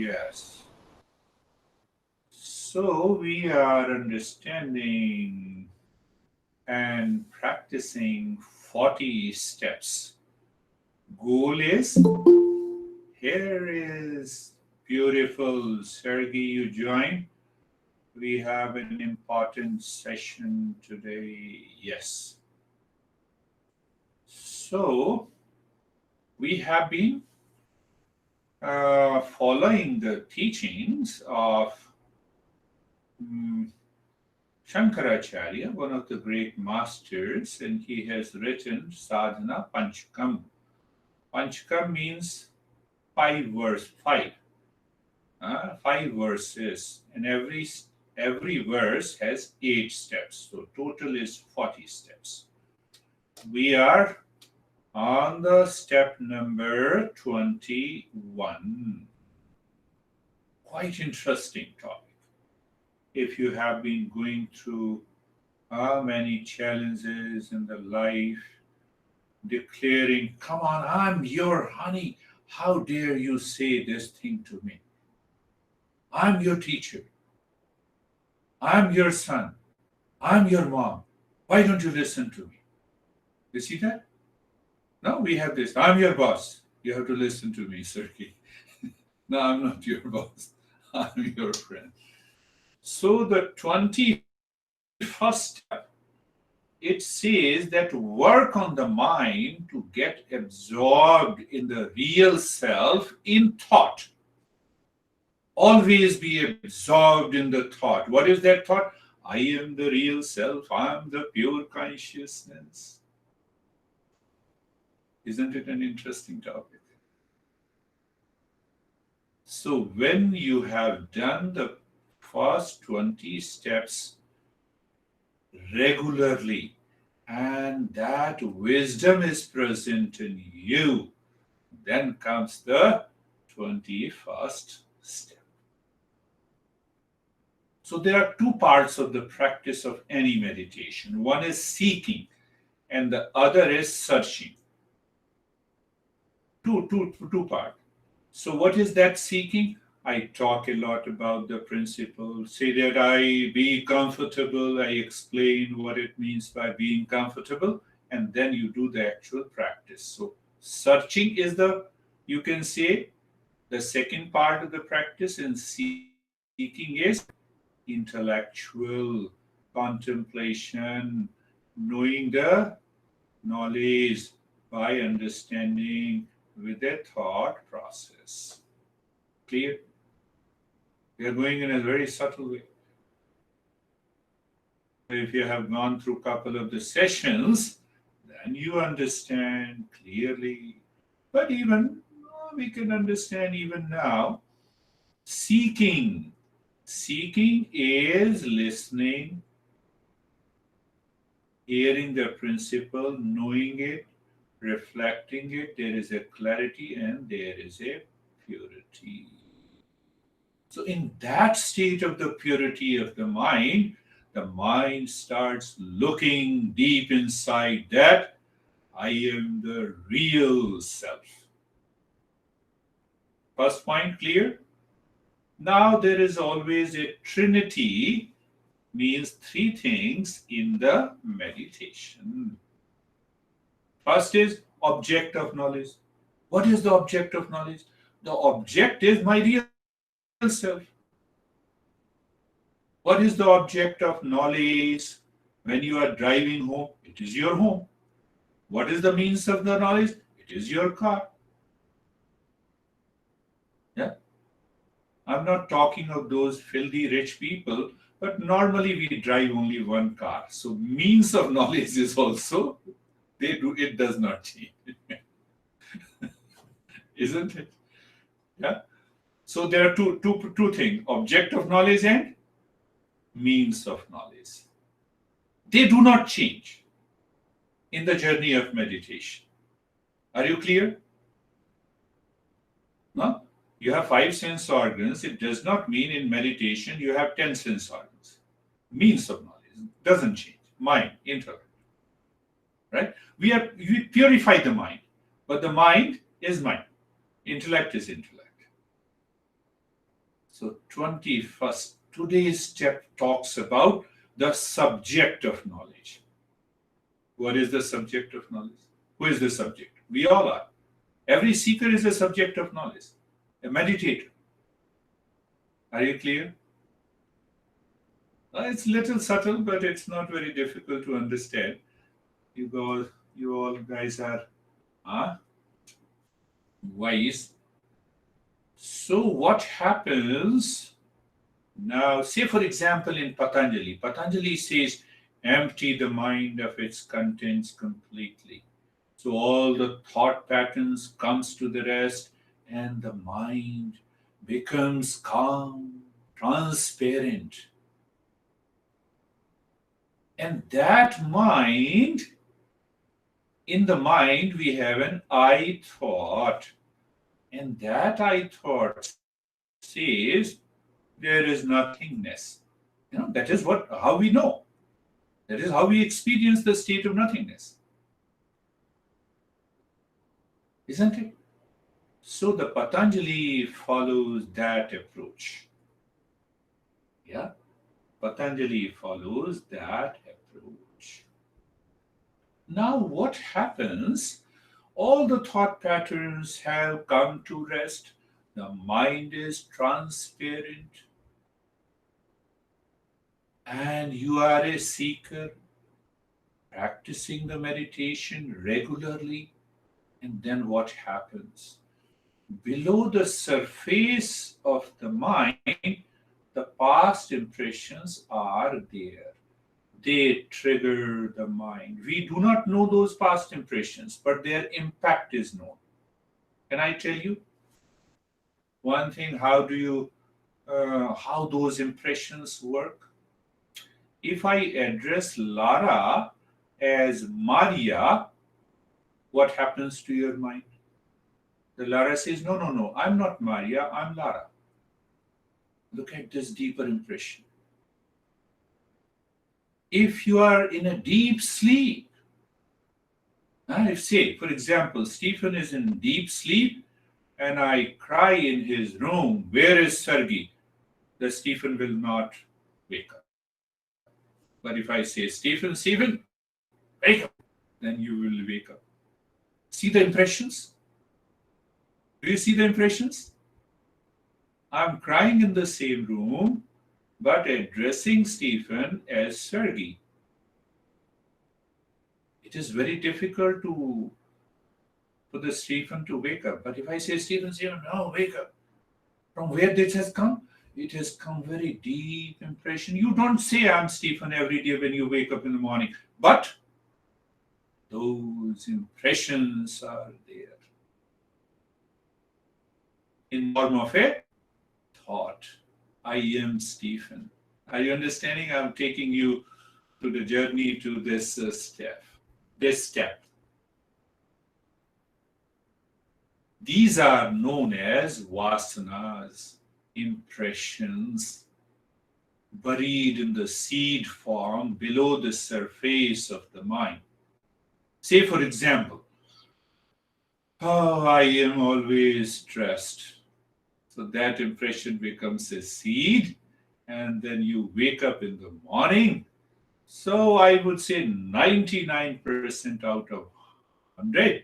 Yes. So we are understanding and practicing 40 steps. Goal is here is beautiful Sergey, you join. We have an important session today. Yes. So we have been following the teachings of mm, Shankaracharya, one of the great masters, and he has written Sadhana Panchakam. Panchakam means five verses, and every verse has 8 steps. So total is 40 steps. We are on the step number 21. Quite interesting topic. If you have been going through many challenges in the life, declaring, come on, I'm your honey. How dare you say this thing to me? I'm your teacher. I'm your son. I'm your mom. Why don't you listen to me? You see that? No, we have this. I'm your boss. You have to listen to me, Sergey. No, I'm not your boss. I'm your friend. So the 21st step, it says that work on the mind to get absorbed in the real self in thought. Always be absorbed in the thought. What is that thought? I am the real self. I am the pure consciousness. Isn't it an interesting topic? So when you have done the first 20 steps regularly, and that wisdom is present in you, then comes the 21st step. So there are two parts of the practice of any meditation. One is seeking, and the other is searching. Two parts. So what is that seeking? I talk a lot about the principle. Say that I be comfortable. I explain what it means by being comfortable, and then you do the actual practice. So searching is you can say, the second part of the practice, and seeking is intellectual contemplation, knowing the knowledge by understanding with a thought process. Clear? We are going in a very subtle way. If you have gone through a couple of the sessions, then you understand clearly. But even we can understand even now. Seeking is listening, hearing the principle, knowing it, reflecting it. There is a clarity and there is a purity. So in that state of the purity of the mind starts looking deep inside that I am the real self. First point clear? Now there is always a trinity, means three things in the meditation. First is object of knowledge. What is the object of knowledge? The object is my real self. What is the object of knowledge? When you are driving home, it is your home. What is the means of the knowledge? It is your car. Yeah. I'm not talking of those filthy rich people, but normally we drive only one car. So means of knowledge is also, it does not change. Isn't it? Yeah. So there are two things, object of knowledge and means of knowledge. They do not change in the journey of meditation. Are you clear? No? You have 5 sense organs. It does not mean in meditation you have 10 sense organs. Means of knowledge doesn't change. Mind, intellect. Right? We purify the mind, but the mind is mind. Intellect is intellect. So 21st, today's step talks about the subject of knowledge. What is the subject of knowledge? Who is the subject? We all are. Every seeker is a subject of knowledge, a meditator. Are you clear? It's a little subtle, but it's not very difficult to understand. You all guys are wise. So what happens now? Say, for example, in Patanjali says, empty the mind of its contents completely. So all the thought patterns comes to the rest, and the mind becomes calm, transparent. And that mind, in the mind, we have an I thought. And that I thought says there is nothingness. That is how we know. That is how we experience the state of nothingness. Isn't it? So the Patanjali follows that approach. Yeah? Patanjali follows that approach. Now what happens? All the thought patterns have come to rest. The mind is transparent. And you are a seeker practicing the meditation regularly. And then what happens? Below the surface of the mind, the past impressions are there. They trigger the mind. We do not know those past impressions, but their impact is known. Can I tell you one thing? How those impressions work? If I address Lara as Maria, what happens to your mind? The Lara says, no, I'm not Maria, I'm Lara. Look at this deeper impression. If you are in a deep sleep, if say, for example, Stephen is in deep sleep and I cry in his room, where is Sergey? The Stephen will not wake up. But if I say, Stephen, wake up, then you will wake up. See the impressions? Do you see the impressions? I'm crying in the same room, but addressing Stephen as Sergey. It is very difficult for the Stephen to wake up. But if I say, Stephen, no, wake up. From where this has come? It has come very deep impression. You don't say, I'm Stephen every day when you wake up in the morning. But those impressions are there in the form of a thought. I am Stephen. Are you understanding? I'm taking you to the journey to this step. These are known as vasanas, impressions, buried in the seed form below the surface of the mind. Say, for example, I am always stressed. So that impression becomes a seed, and then you wake up in the morning. So I would say 99% out of 100,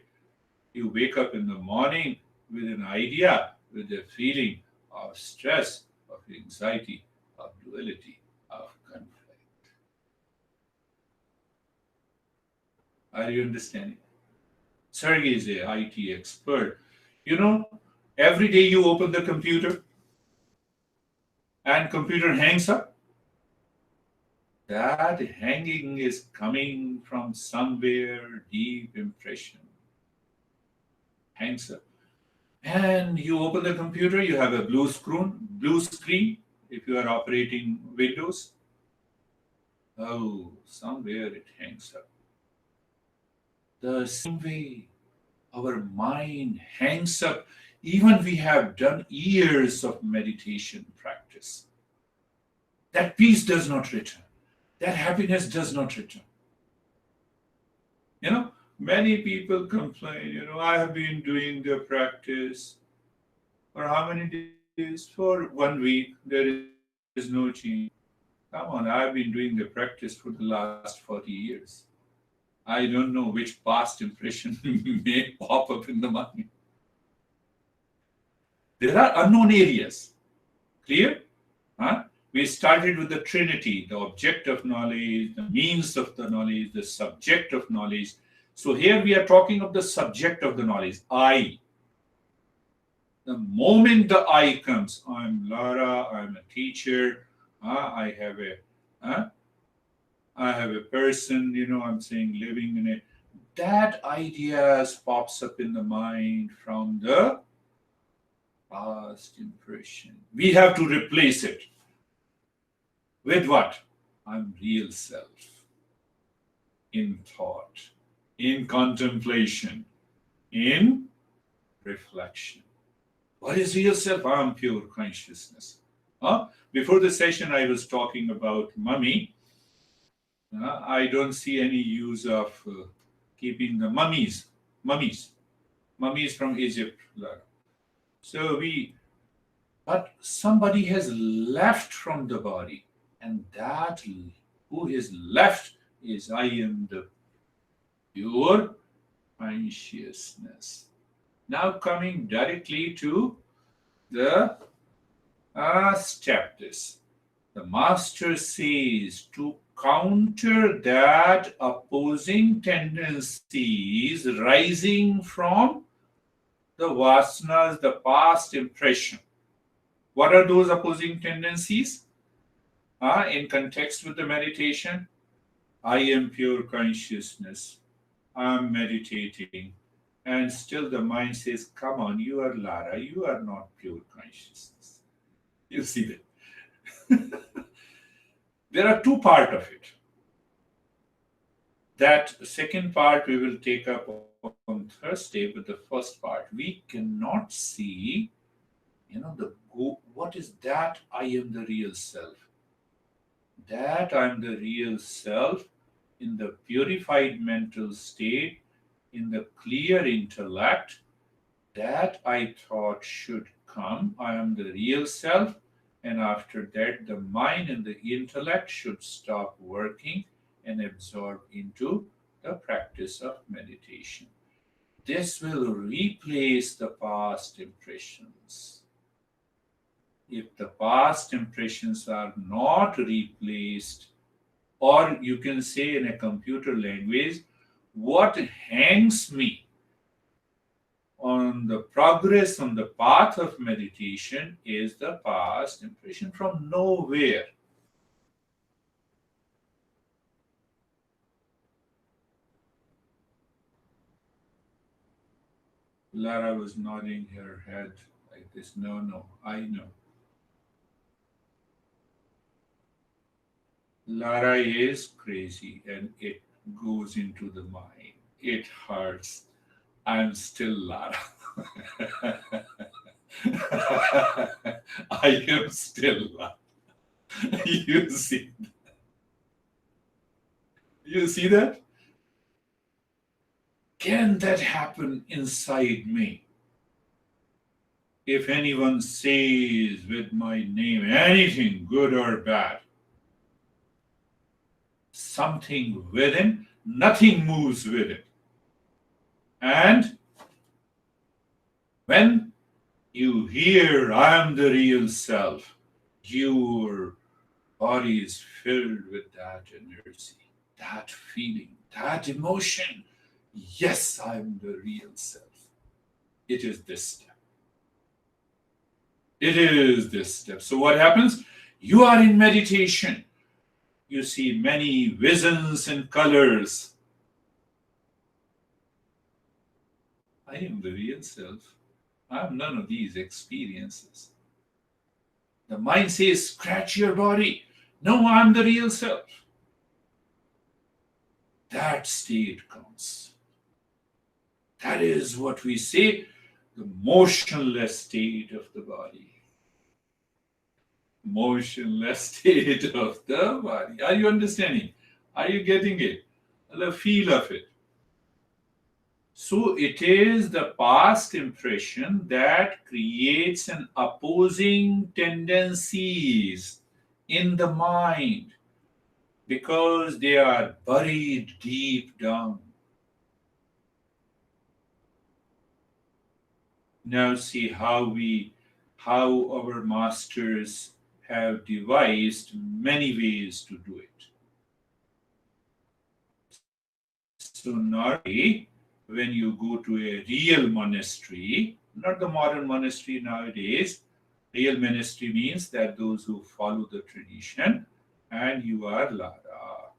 you wake up in the morning with an idea, with a feeling of stress, of anxiety, of duality, of conflict. Are you understanding? Sergey is a IT expert. Every day you open the computer and computer hangs up. That hanging is coming from somewhere deep impression. Hangs up. And you open the computer, you have a blue screen if you are operating Windows. Oh, somewhere it hangs up. The same way our mind hangs up, even we have done years of meditation practice. That peace does not return. That happiness does not return. Many people complain, I have been doing the practice for how many days? for 1 week, there is no change. Come on, I've been doing the practice for the last 40 years. I don't know which past impression may pop up in the mind. There are unknown areas. Clear? Huh? We started with the Trinity, the object of knowledge, the means of the knowledge, the subject of knowledge. So here we are talking of the subject of the knowledge, I. The moment the I comes, I'm Lara, I'm a teacher, I have a person, I'm saying living in it. That idea pops up in the mind from the past impression. We have to replace it with what? I'm real self. In thought, in contemplation, in reflection. What is real self? I'm pure consciousness. Before the session, I was talking about mummy. I don't see any use of keeping the mummies from Egypt. But somebody has left from the body, and that who is left is I am the pure consciousness. Now coming directly to the step this. The master says to counter that opposing tendencies rising from the vasanas, the past impression. What are those opposing tendencies? In context with the meditation, I am pure consciousness. I'm meditating. And still the mind says, come on, you are Lara, you are not pure consciousness. You see that? There are two parts of it. That second part we will take up on Thursday, but the first part, we cannot see, what is that I am the real self. That I am the real self in the purified mental state, in the clear intellect, that I thought should come. I am the real self. And after that, the mind and the intellect should stop working and absorb into the practice of meditation. This will replace the past impressions. If the past impressions are not replaced, or you can say in a computer language, what hangs me on the progress on the path of meditation is the past impression from nowhere. Lara was nodding her head like this. No, I know. Lara is crazy and it goes into the mind. It hurts. I'm still Lara. I am still Lara. You see that? You see that? Can that happen inside me? If anyone says with my name anything good or bad, something within, nothing moves with it. And when you hear, I am the real self, your body is filled with that energy, that feeling, that emotion. Yes, I am the real self. It is this step. It is this step. So what happens? You are in meditation. You see many visions and colors. I am the real self. I have none of these experiences. The mind says, scratch your body. No, I'm the real self. That state comes. That is what we say, the motionless state of the body. Motionless state of the body. Are you understanding? Are you getting it? The feel of it. So it is the past impression that creates an opposing tendencies in the mind because they are buried deep down. Now see how our masters have devised many ways to do it. So normally, when you go to a real monastery, not the modern monastery nowadays, real monastery means that those who follow the tradition, and you are Lara.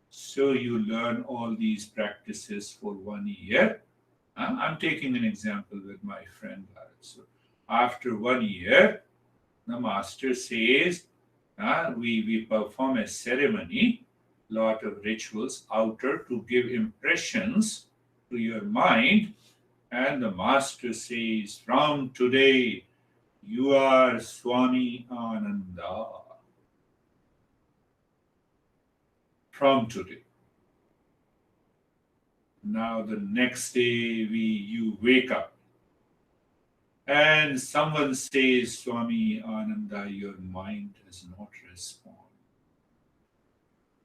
So you learn all these practices for 1 year. I'm taking an example with my friend Lara. So after 1 year, the master says, we perform a ceremony, lot of rituals outer to give impressions to your mind, and the master says, from today you are Swami Ananda. From today. Now the next day you wake up and someone says, Swami Ananda, your mind does not respond.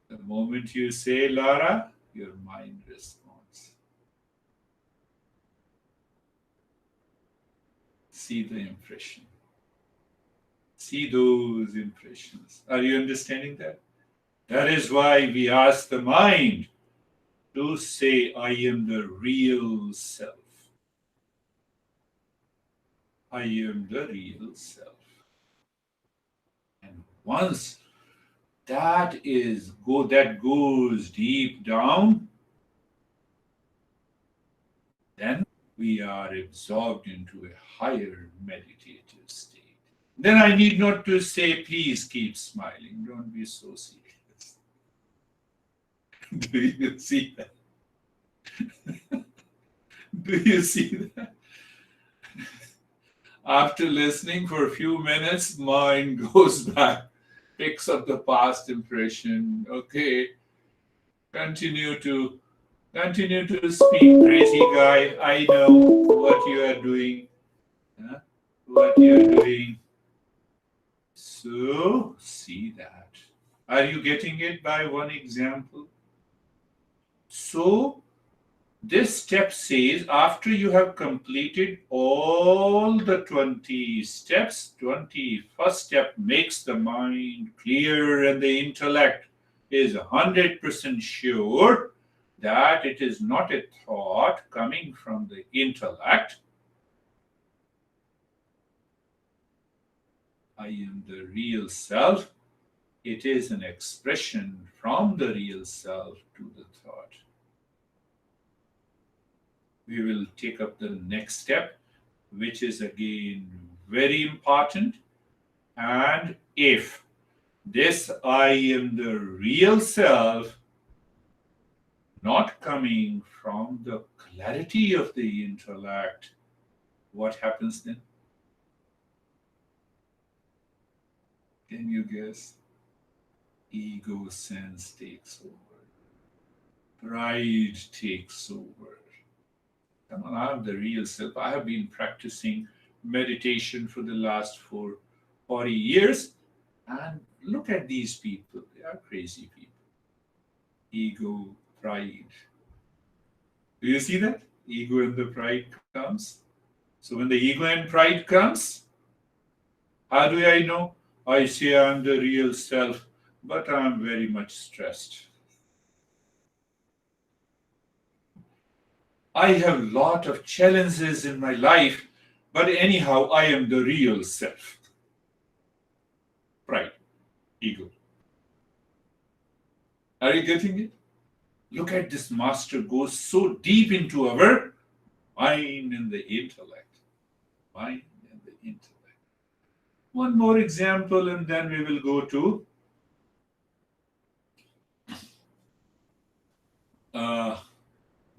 The moment you say Lara, your mind responds. See the impression. See those impressions. Are you understanding that? That is why we ask the mind to say, I am the real self. I am the real self. And once that goes deep down, then we are absorbed into a higher meditative state. Then I need not to say, please keep smiling. Don't be so serious. Do you see that? Do you see that? After listening for a few minutes, mind goes back, picks up the past impression. Okay, continue to speak, crazy guy. I know what you are doing. Huh? What you are doing. So see that. Are you getting it by one example? So this step says after you have completed all the 20 steps, 21st step makes the mind clear and the intellect is 100% sure that it is not a thought coming from the intellect. I am the real self. It is an expression from the real self to the thought. We will take up the next step, which is again very important. And if this I am the real self, not coming from the clarity of the intellect, what happens then? Can you guess? Ego sense takes over. Pride takes over. Come on, I'm the real self. I have been practicing meditation for the last 40 years. And look at these people. They are crazy people. Ego, pride. Do you see that? Ego and the pride comes. So when the ego and pride comes, how do I know? I say I'm the real self, but I'm very much stressed. I have a lot of challenges in my life, but anyhow, I am the real self. Pride, ego. Are you getting it? Look at this master goes so deep into our mind and the intellect. Mind and the intellect. One more example, and then we will go to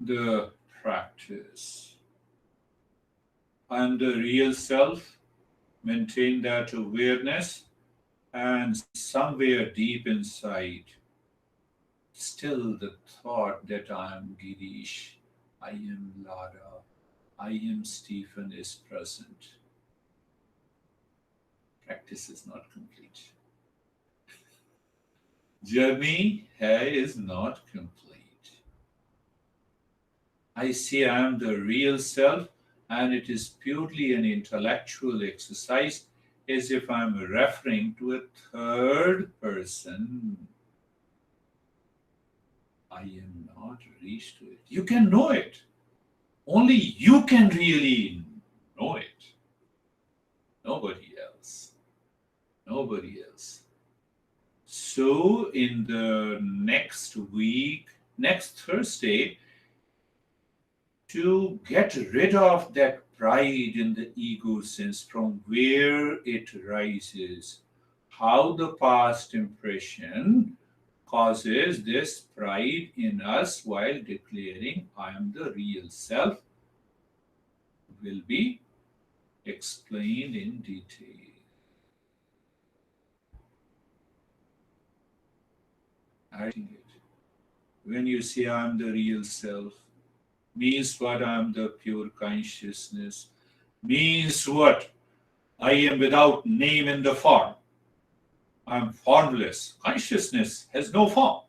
the practice. I am the real self, maintain that awareness, and somewhere deep inside, still the thought that I am Girish, I am Lara. I am Stephen is present. Practice is not complete. Journey is not complete. I say I am the real self, and it is purely an intellectual exercise, as if I am referring to a third person. I am not reached to it. You can know it. Only you can really know it. Nobody else. Nobody else. So, in the next week, next Thursday, to get rid of that pride in the ego sense from where it rises, how the past impression causes this pride in us while declaring, I am the real self, will be explained in detail. Adding it. When you say I am the real self, means what? I am the pure consciousness. Means what? I am without name in the form. I am formless. Consciousness has no form,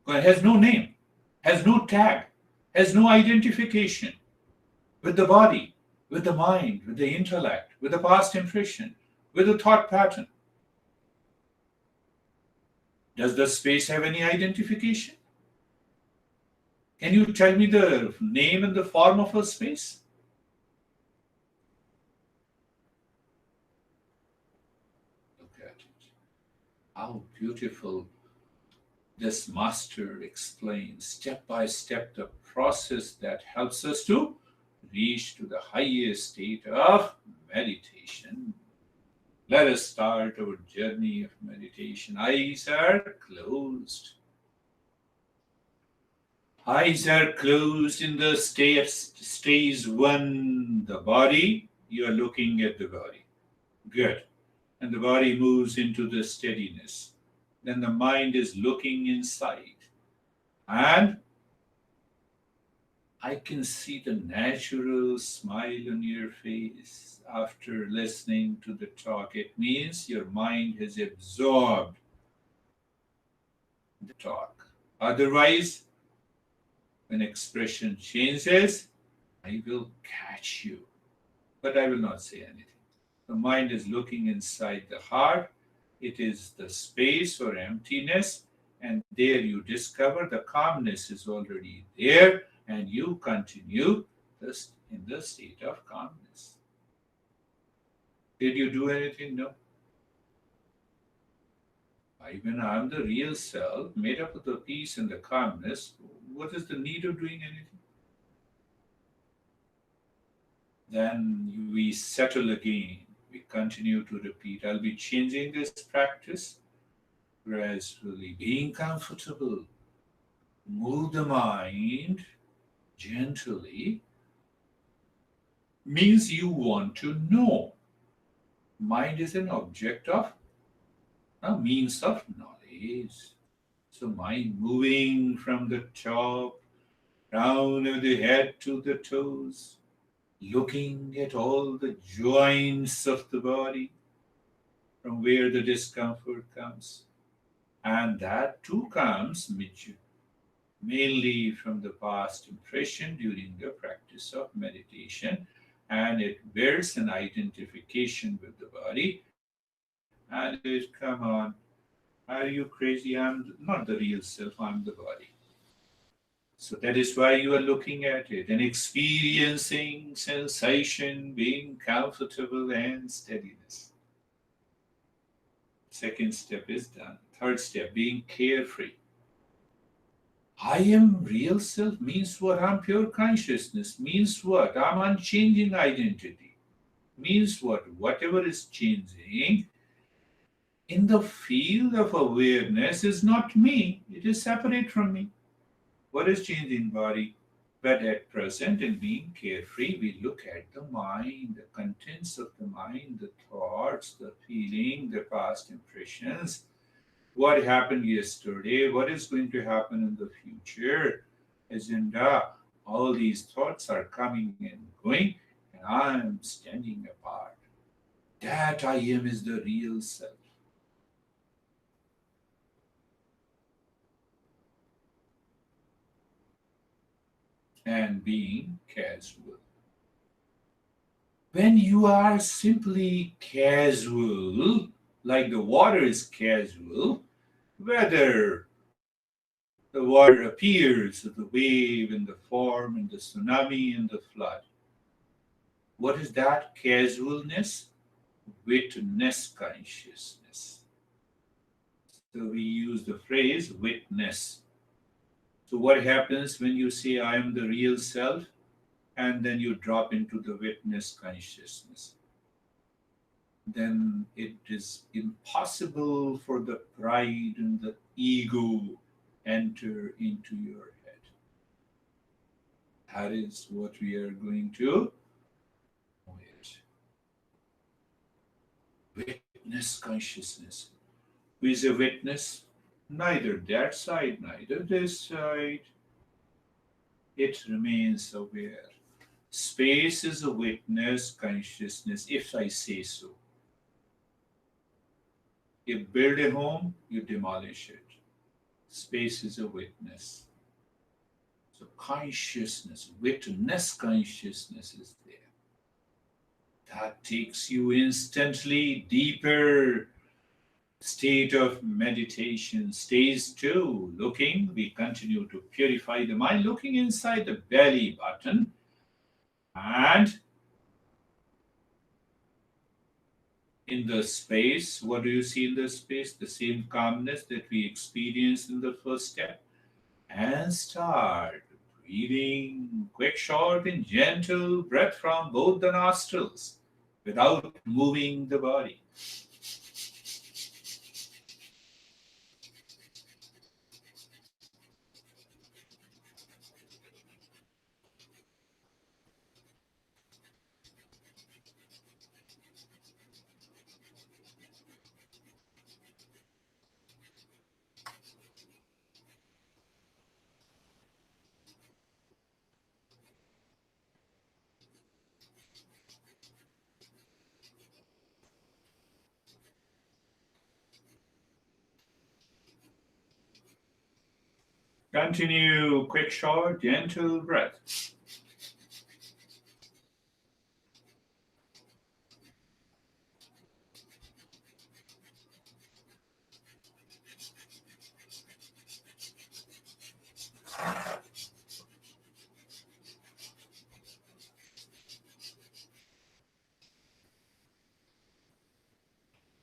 has no name, has no tag, has no identification with the body, with the mind, with the intellect, with the past impression, with the thought pattern. Does the space have any identification? Can you tell me the name and the form of a space? Look at it. How beautiful this master explains step by step the process that helps us to reach to the highest state of meditation. Let us start our journey of meditation. Eyes are closed. Eyes are closed in the stage one. The body, you are looking at the body. Good. And the body moves into the steadiness. Then the mind is looking inside. And I can see the natural smile on your face after listening to the talk. It means your mind has absorbed the talk. Otherwise, when expression changes, I will catch you, but I will not say anything. The mind is looking inside the heart. It is the space or emptiness, and there you discover the calmness is already there, and you continue this in the state of calmness. Did you do anything? No. When I am the real self, made up of the peace and the calmness, what is the need of doing anything? Then we settle again. We continue to repeat. I'll be changing this practice gradually, being comfortable. Move the mind gently means you want to know. Mind is an object of a means of knowledge. So mind moving from the top, down of the head to the toes, looking at all the joints of the body from where the discomfort comes. And that too comes mainly from the past impression during the practice of meditation, and it bears an identification with the body. And it come on, are you crazy? I'm not the real self, I'm the body. So that is why you are looking at it and experiencing sensation, being comfortable and steadiness. Second step is done. Third step, being carefree. I am real self means what? I'm pure consciousness. Means what? I'm unchanging identity. Means what? Whatever is changing in the field of awareness is not me. It is separate from me. What is changing body? But at present, in being carefree, we look at the mind, the contents of the mind, the thoughts, the feeling, the past impressions, what happened yesterday, what is going to happen in the future. agenda. All these thoughts are coming and going, and I'm standing apart. That I am is the real self. And being casual. When you are simply casual, like the water is casual, whether the water appears, the wave and the form and the tsunami and the flood, what is that casualness? Witness consciousness. So we use the phrase witness. So what happens when you say I am the real self and then you drop into the witness consciousness? Then it is impossible for the pride and the ego enter into your head. That is what we are going to witness consciousness. Who is a witness? Neither that side, neither this side. It remains aware. Space is a witness consciousness, if I say so. You build a home, you demolish it. Space is a witness. So consciousness, witness consciousness is there. That takes you instantly deeper state of meditation. Stage 2, looking. We continue to purify the mind, looking inside the belly button. And in the space, what do you see in the space? The same calmness that we experienced in the first step. And start breathing quick, short, and gentle breath from both the nostrils without moving the body. Continue quick, short, gentle breath.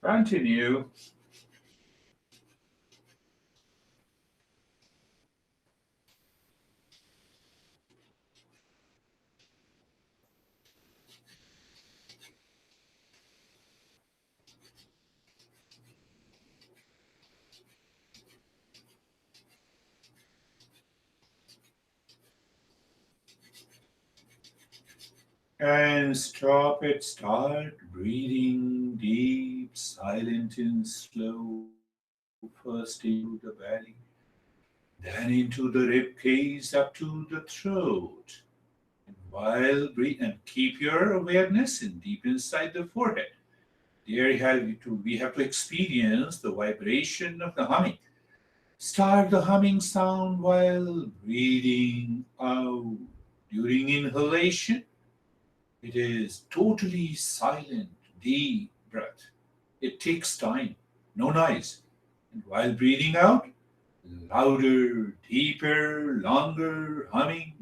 Continue. And stop it. Start breathing deep, silent and slow. First into the belly, then into the rib cage up to the throat. And while breathe and keep your awareness in deep inside the forehead. There we have to experience the vibration of the humming. Start the humming sound while breathing out. During inhalation, it is totally silent, deep breath. It takes time, no noise. And while breathing out, louder, deeper, longer humming.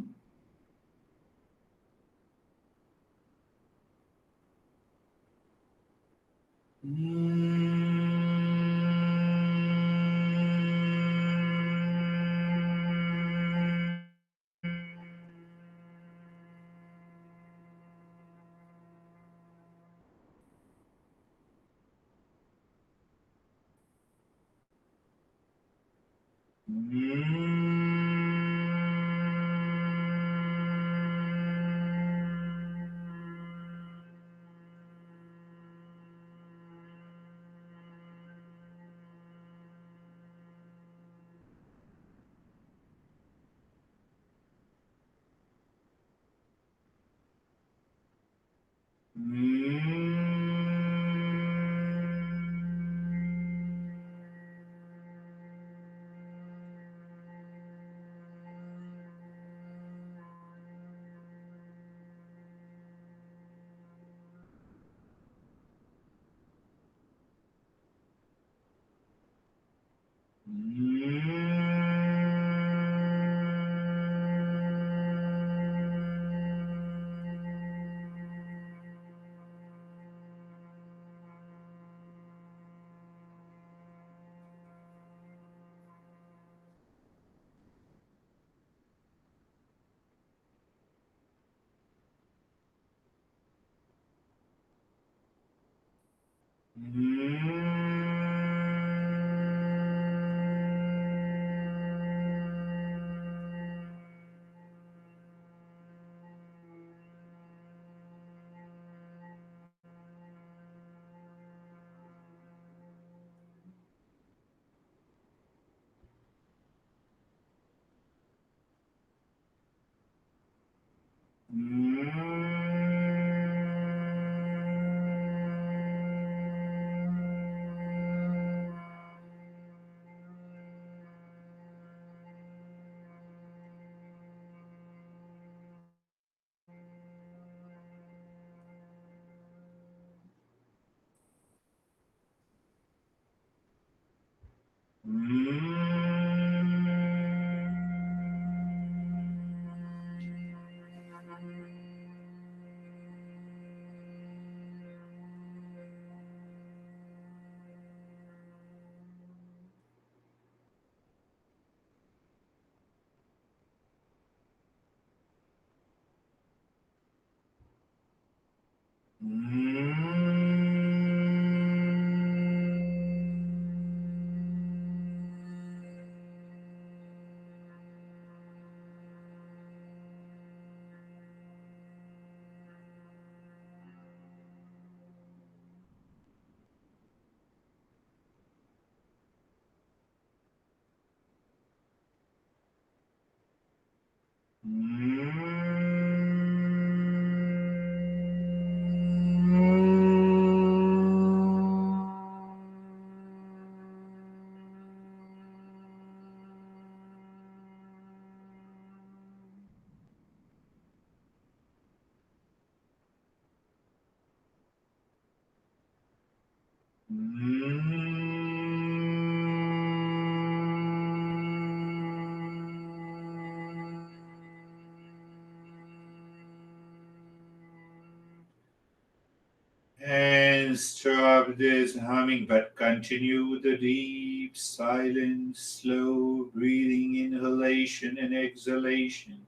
And stop this humming, but continue with the deep, silent, slow breathing, inhalation and exhalation.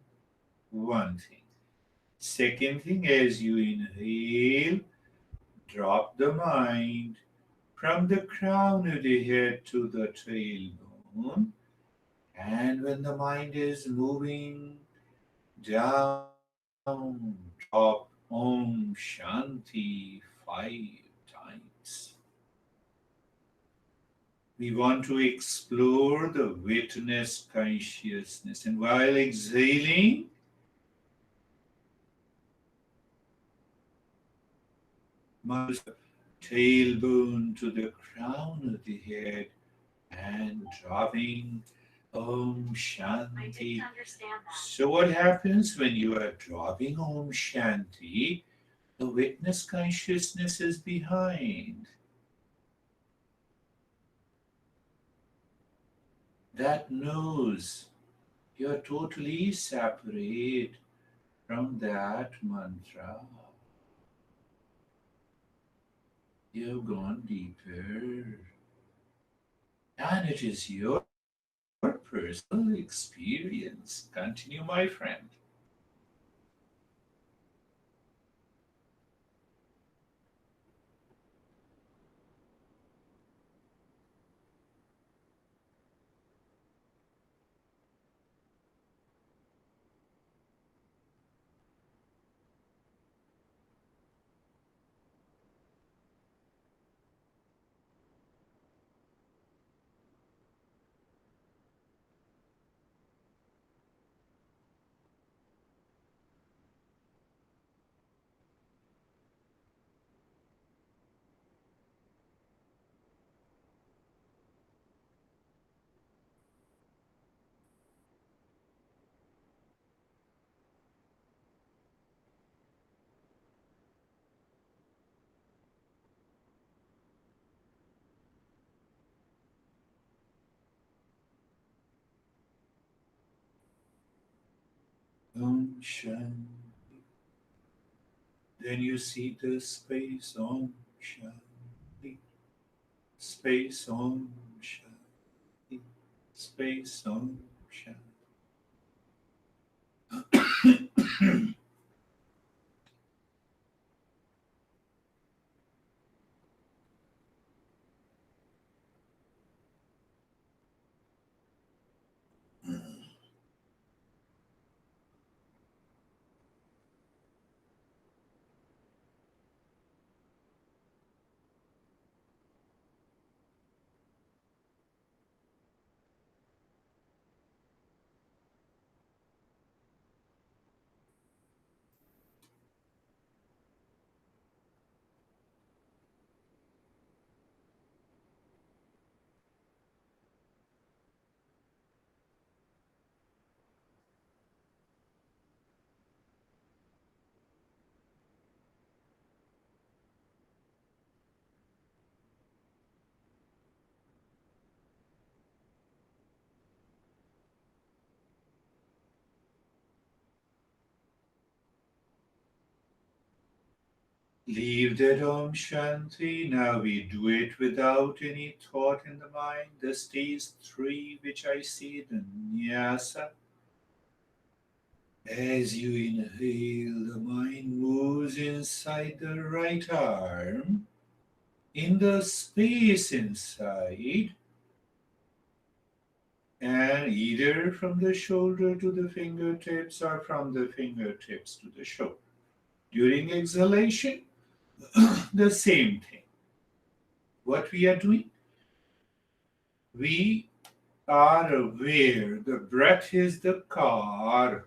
One thing. Second thing, as you inhale, drop the mind from the crown of the head to the tailbone. And when the mind is moving down, drop Om Shanti 5 times. We want to explore the witness consciousness. And while exhaling, tailbone to the crown of the head and dropping Om Shanti. So, what happens when you are dropping Om Shanti? The witness consciousness is behind. That knows you're totally separate from that mantra. You've gone deeper. And it is your personal experience. Continue, my friend. Om Shanti. Then you see the space Om Shanti. Space Om Shanti. Space Om Shanti. Leave that Om Shanti. Now we do it without any thought in the mind. The stage 3, which I see, the Nyasa. As you inhale, the mind moves inside the right arm, in the space inside, and either from the shoulder to the fingertips or from the fingertips to the shoulder. During exhalation, the same thing. What we are doing? We are aware the breath is the car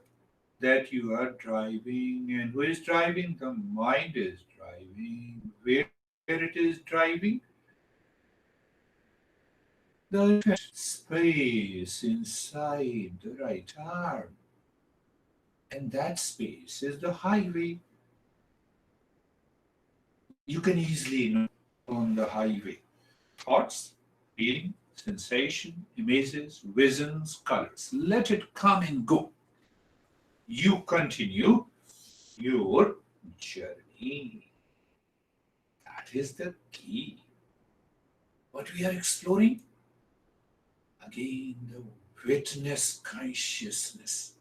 that you are driving, and who is driving? The mind is driving. Where it is driving? The space inside the right arm. And that space is the highway. You can easily know on the highway. Thoughts, feeling, sensation, images, visions, colors. Let it come and go. You continue your journey. That is the key. What we are exploring? Again, the witness consciousness.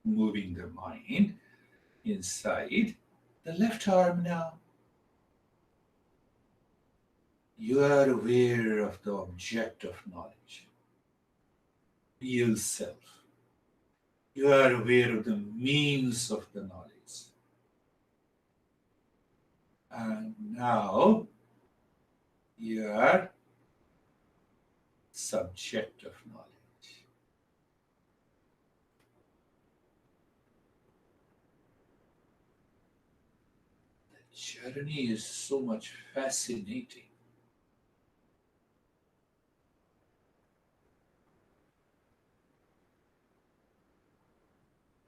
Moving the mind inside the left arm now. You are aware of the object of knowledge, real self. You are aware of the means of the knowledge. And now you are subject of knowledge. The journey is so much fascinating.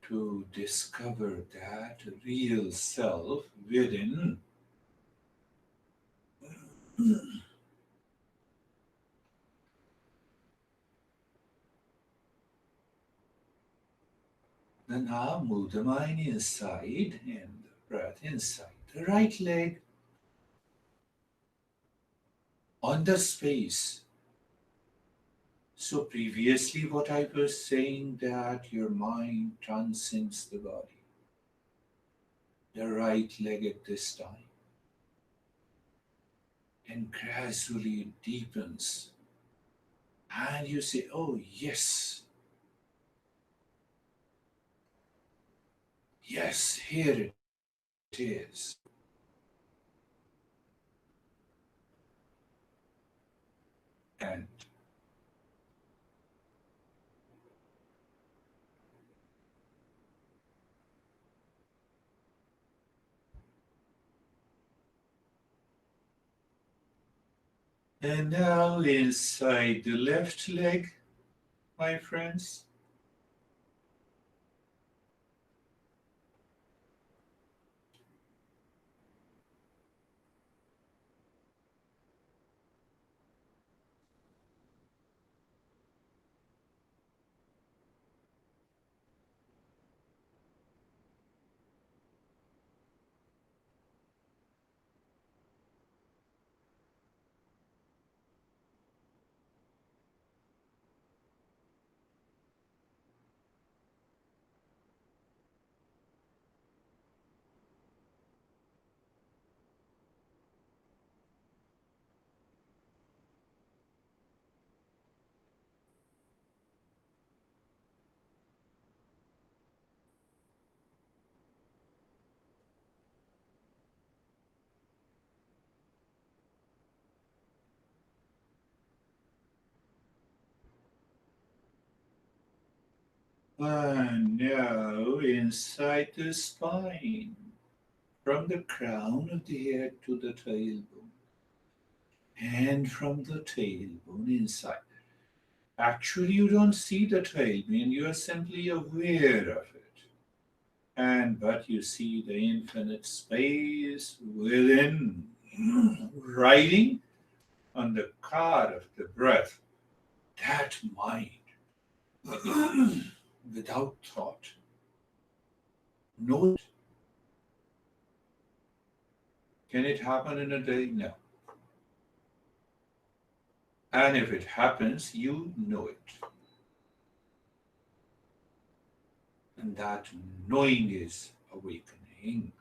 To discover that real self within. Then now move the mind inside and the breath inside the right leg on the space. So previously what I was saying, that your mind transcends the body. The right leg at this time. And gradually it deepens. And you say, oh yes, yes, here it is. And now inside the left leg, my friends. And now inside the spine, from the crown of the head to the tailbone, and from the tailbone inside. Actually, you don't see the tailbone, you are simply aware of it. And but you see the infinite space within, riding on the car of the breath, that mind, without thought, knows. Can it happen in a day? No. And if it happens, you know it. And that knowing is awakening.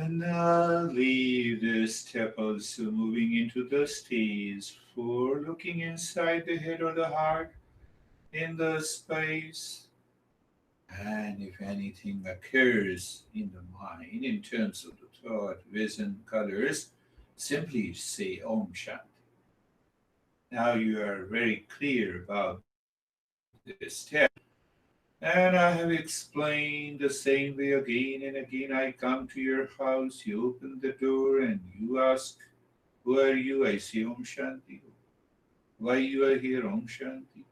And now leave this step also moving into the stage for looking inside the head or the heart in the space. And if anything occurs in the mind in terms of the thought, vision, colors, simply say Om Shanti. Now you are very clear about this step. And I have explained the same way again and again. I come to your house, you open the door, and you ask, who are you? I say Om Shanti. Why you are here, Om Shanti?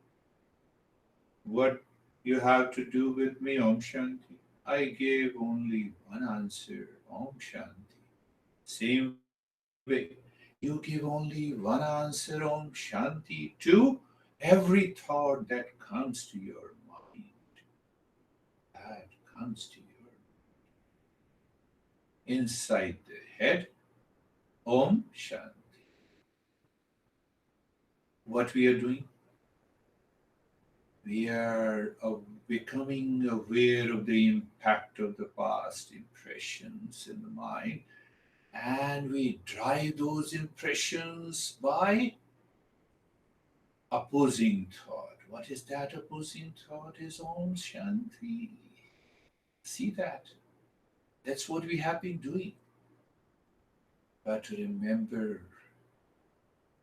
What you have to do with me, Om Shanti? I gave only one answer, Om Shanti. Same way, you give only one answer, Om Shanti, to every thought that comes to your mind. That comes to your inside the head, Om Shanti. What we are doing? We are becoming aware of the impact of the past impressions in the mind, and we drive those impressions by opposing thought. What is that opposing thought? Is Om Shanti. See that? That's what we have been doing. But remember,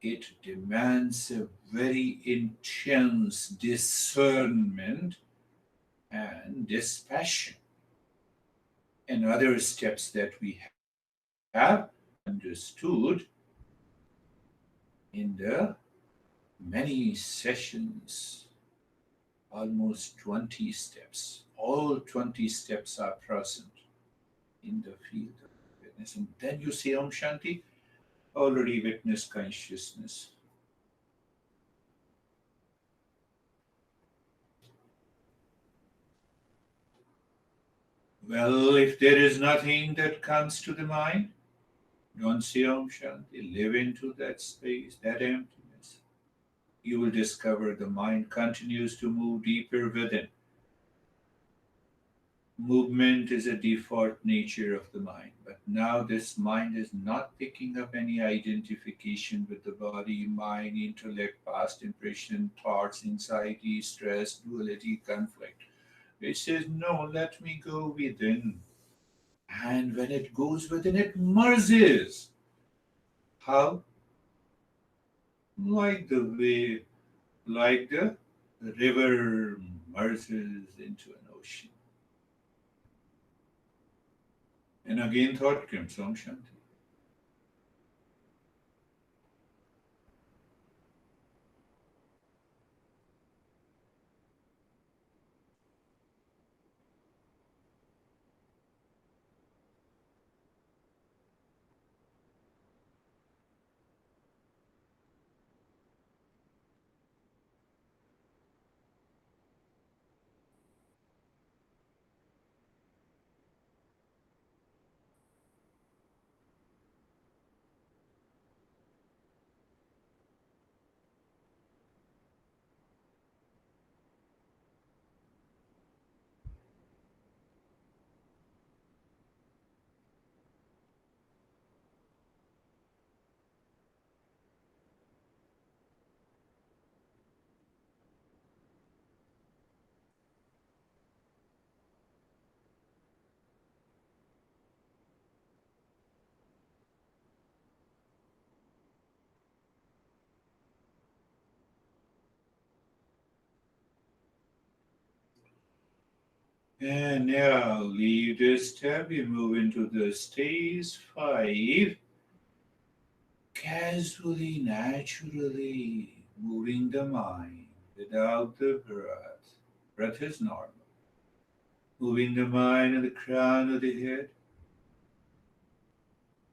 it demands a very intense discernment and dispassion and other steps that we have understood in the many sessions, almost 20 steps. All 20 steps are present in the field of witness. And then you say Om Shanti, already witness consciousness. Well, if there is nothing that comes to the mind, don't say Om Shanti. Live into that space, that emptiness. You will discover the mind continues to move deeper within. Movement is a default nature of the mind, but now this mind is not picking up any identification with the body, mind, intellect, past impression, thoughts, anxiety, stress, duality, conflict. It says, no, let me go within. And when it goes within, it merges. How? Like the way, like the river merges into an ocean. And again, thought comes from Shanti. And now leave this step, you move into the stage 5, casually, naturally moving the mind without the breath. Breath is normal. Moving the mind and the crown of the head.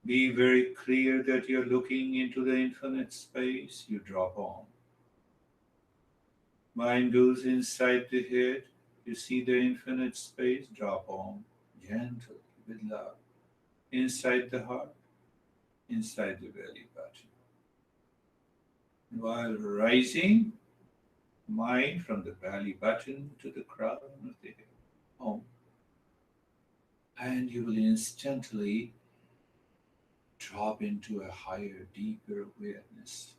Be very clear that you're looking into the infinite space. You drop on. Mind goes inside the head. You see the infinite space. Drop on. Gently, with love. Inside the heart. Inside the belly button. While rising, mind from the belly button to the crown of the head. Home. And you will instantly drop into a higher, deeper awareness.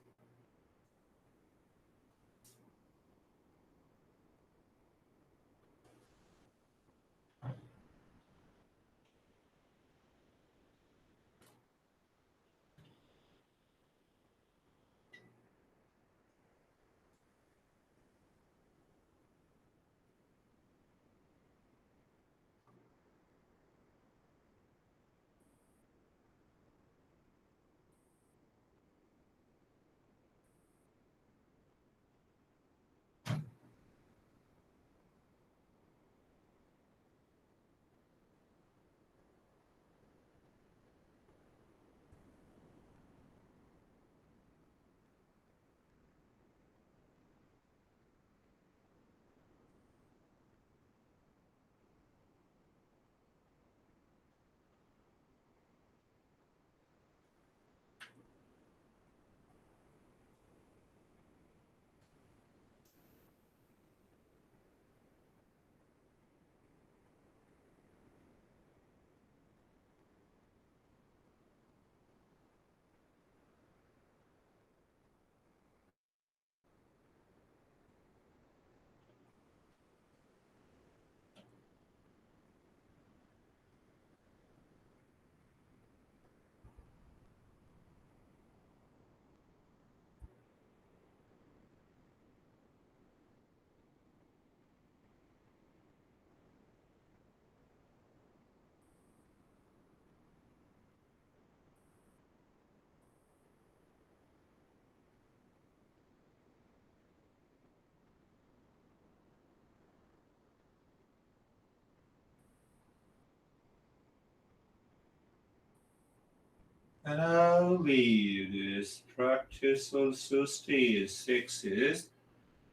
And I'll leave this practice also. Stage 6 is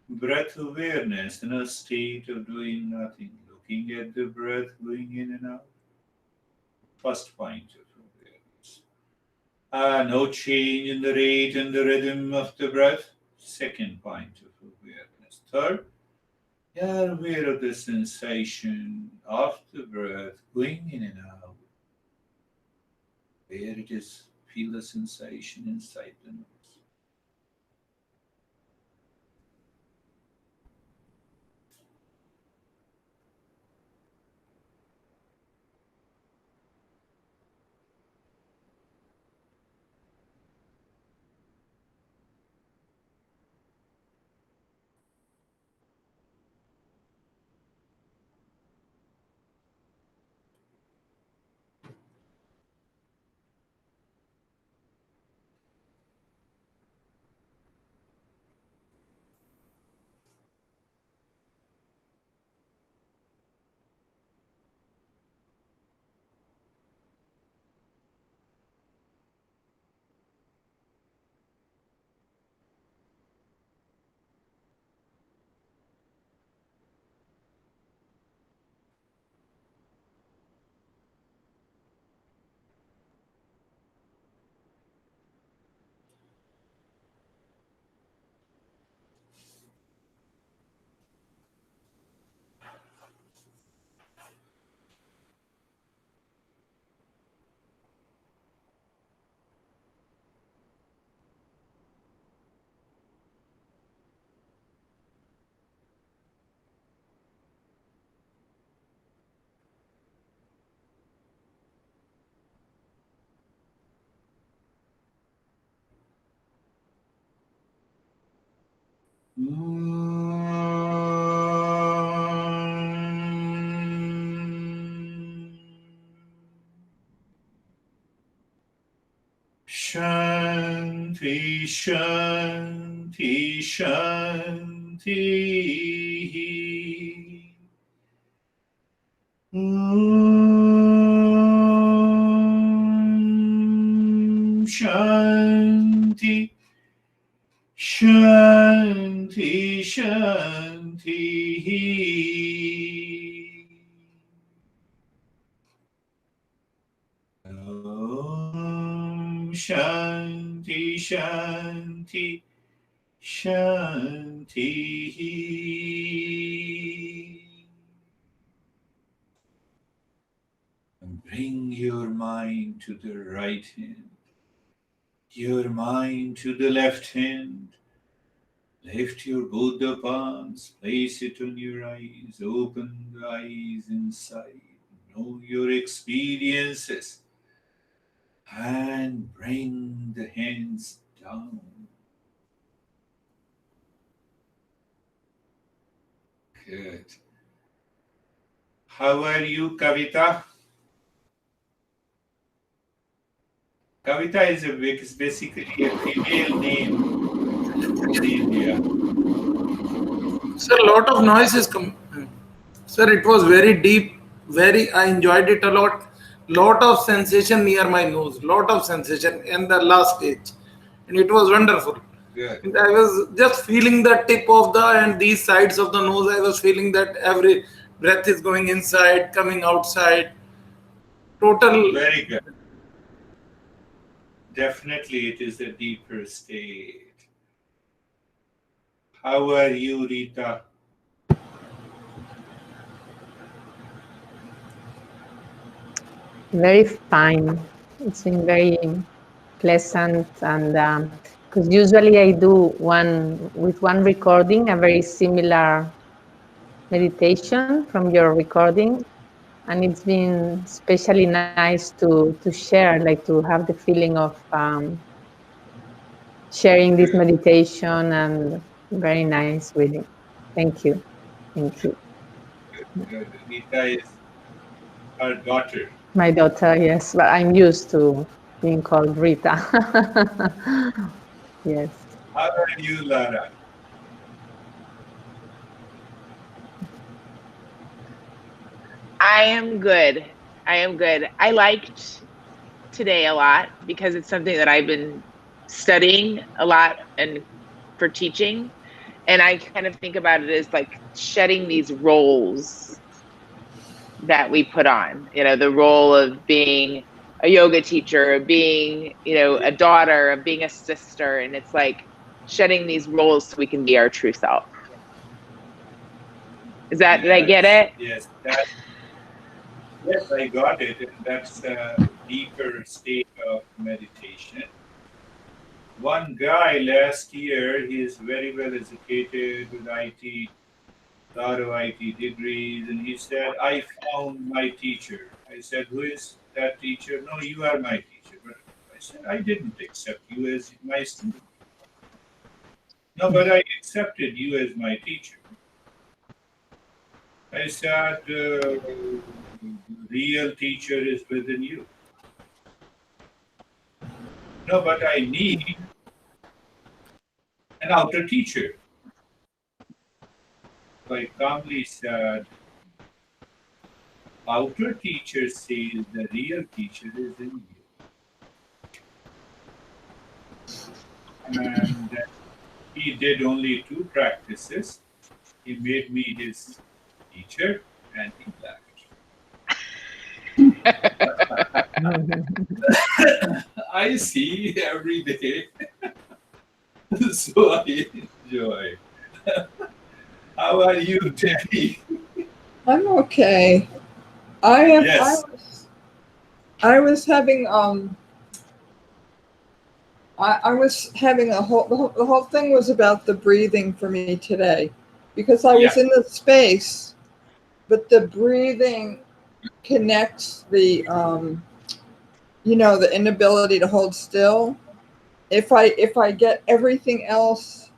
breath awareness in a state of doing nothing, looking at the breath going in and out. First point of awareness. No change in the rate and the rhythm of the breath. Second point of awareness. Third, You're aware of the sensation of the breath going in and out. Where it is, feel the sensation inside the nose. Shanti, Shanti, Shanti. Shanti, Shanti, Shanti. Shanti, Shanti, Shanti. And bring your mind to the right hand, your mind to the left hand. Lift your Buddha palms, place it on your eyes, open the eyes inside. Know your experiences and bring the hands down. Good. How are you, Kavita? Kavita is basically a female name in India. Sir, a lot of noise is coming. Sir, it was very deep. I enjoyed it a lot. Lot of sensation near my nose. Lot of sensation in the last stage, and it was wonderful. Good. And I was just feeling the tip of the and these sides of the nose. I was feeling that every breath is going inside, coming outside. Total. Very good. Definitely, it is a deeper state. How are you, Rita? Very fine. It's been very pleasant, and because usually I do one recording, a very similar meditation from your recording, and it's been especially nice to share, like to have the feeling of sharing this meditation, and very nice, really. Thank you. Thank you. Rita is her daughter. My daughter, yes, but I'm used to being called Rita. Yes. How are you, Lara? I am good. I am good. I liked today a lot because it's something that I've been studying a lot and for teaching. And I kind of think about it as like shedding these roles that we put on, the role of being a yoga teacher, of being, a daughter, of being a sister. And it's like shedding these roles so we can be our true self. Is that, did I get it? Yes, yes, I got it. And that's a deeper state of meditation. One guy last year, he is very well educated with IT, lot of IT degrees, and he said, I found my teacher. I said, who is that teacher? No, you are my teacher. But I said, I didn't accept you as my student. No, but I accepted you as my teacher. I said, real teacher is within you. No, but I need an outer teacher. So I calmly said, outer teacher says the real teacher is in you. And he did only 2 practices. He made me his teacher and he left. I see every day. So I enjoy. How are you, Teddy? I'm okay. I am. Yes. I was having I was having the whole thing was about the breathing for me today, because I was in the space, but the breathing connects the the inability to hold still. If I get everything else,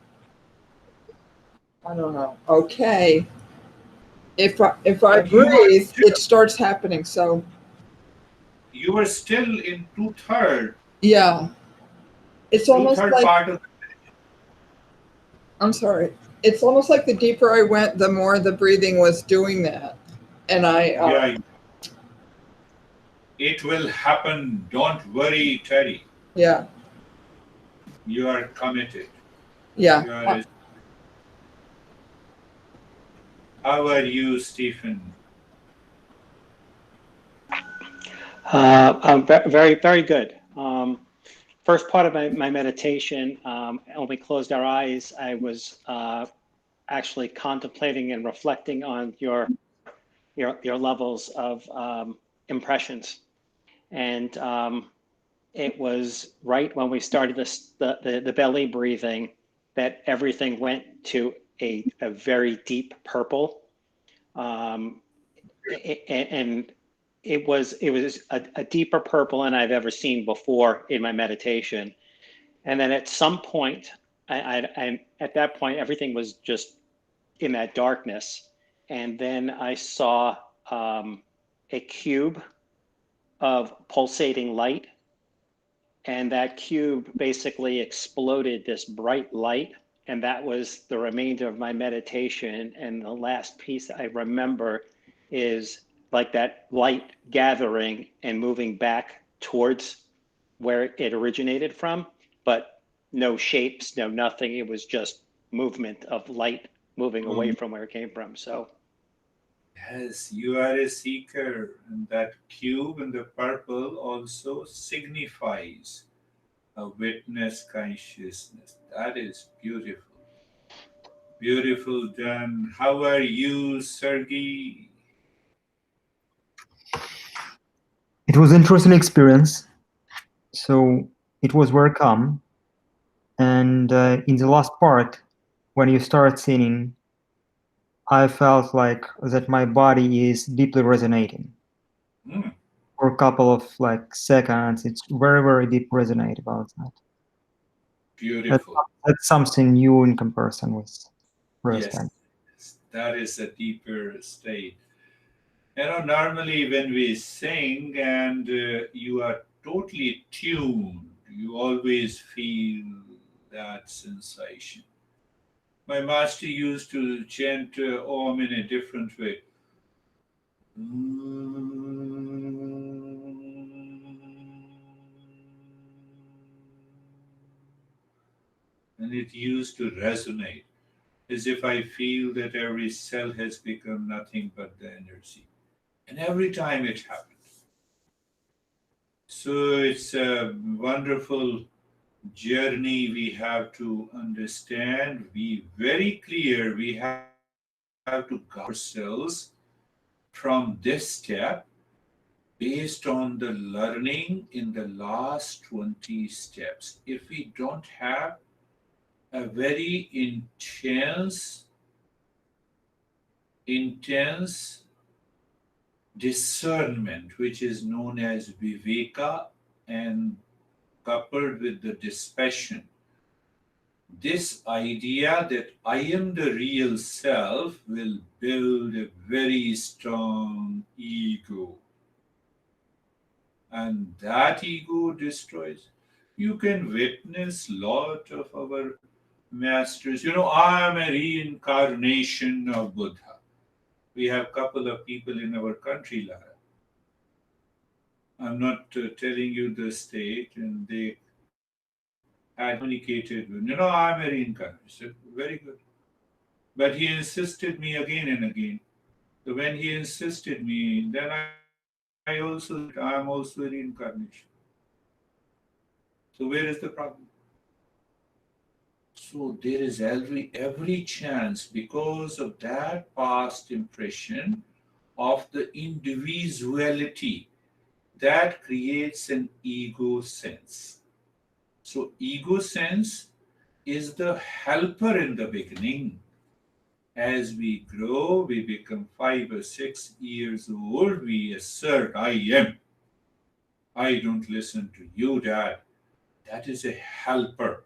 I don't know. Okay. If I breathe, it starts happening. So you were still in 2/3. Yeah. It's almost like, part of I'm sorry. It's almost like the deeper I went, the more the breathing was doing that. And yeah. It will happen. Don't worry, Teddy. Yeah. You are committed. Yeah. You are How are you, Stephen? I'm very, very good. First part of my meditation, when we closed our eyes, I was actually contemplating and reflecting on your levels of impressions, and it was right when we started the belly breathing that everything went to a very deep purple, and it was a deeper purple than I've ever seen before in my meditation. And then at some point, I at that point everything was just in that darkness, and then I saw a cube of pulsating light, and that cube basically exploded this bright light, and that was the remainder of my meditation. And the last piece I remember is like that light gathering and moving back towards where it originated from, but no shapes, no nothing. It was just movement of light moving away from where it came from. So yes, you are a seeker, and that cube in the purple also signifies a witness consciousness. That is beautiful. Beautiful done. How are you, Sergey? It was an interesting experience. So it was very calm. And in the last part, when you start singing, I felt like that my body is deeply resonating. For a couple of seconds, it's very, very deep resonate about that. Beautiful. That's something new in comparison with first time. Yes, that is a deeper state. Normally when we sing and you are totally tuned, you always feel that sensation. My master used to chant Om in a different way. And it used to resonate as if I feel that every cell has become nothing but the energy. And every time it happens. So it's a wonderful journey we have to understand. Be very clear. We have have to guard ourselves from this step based on the learning in the last 20 steps. If we don't have a very intense discernment, which is known as viveka, and coupled with the dispassion, this idea that I am the real self will build a very strong ego. And that ego destroys. You can witness a lot of our masters. I am a reincarnation of Buddha. We have a couple of people in our country, Lara. I'm not telling you the state, and they had communicated with, I'm a reincarnation. Very good. But he insisted me again and again. So when he insisted me, then I also said, I'm also a reincarnation. So where is the problem? So there is every chance, because of that past impression of the individuality, that creates an ego sense. So ego sense is the helper in the beginning. As we grow, we become 5 or 6 years old, we assert, I am. I don't listen to you, Dad. That is a helper.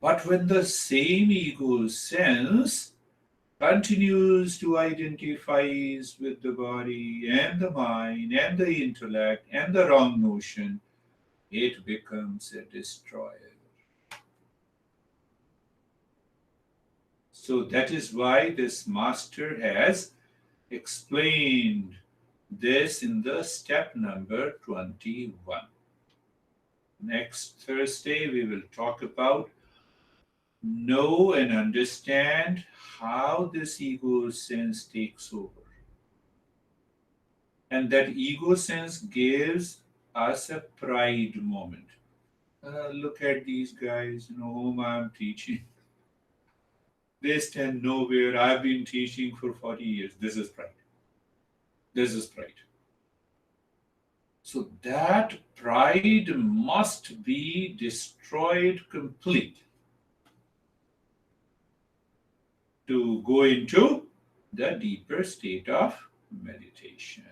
But when the same ego sense continues to identify with the body and the mind and the intellect and the wrong notion, it becomes a destroyer. So that is why this master has explained this in the step number 21. Next Thursday, we will talk about know and understand how this ego sense takes over. And that ego sense gives us a pride moment. Look at these guys, whom I'm teaching. They stand nowhere. I've been teaching for 40 years. This is pride. This is pride. So that pride must be destroyed completely to go into the deeper state of meditation.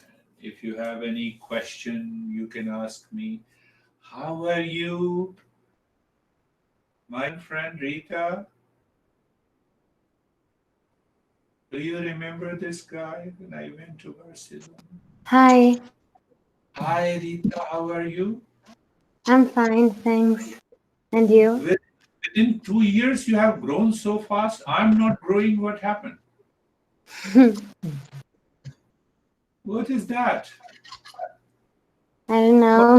If you have any question, you can ask me. How are you, my friend Rita? Do you remember this guy when I went to Barcelona? Hi, Hi Rita, how are you? I'm fine, thanks. And you? Within 2 years, you have grown so fast. I'm not growing. What happened? What is that? I don't know.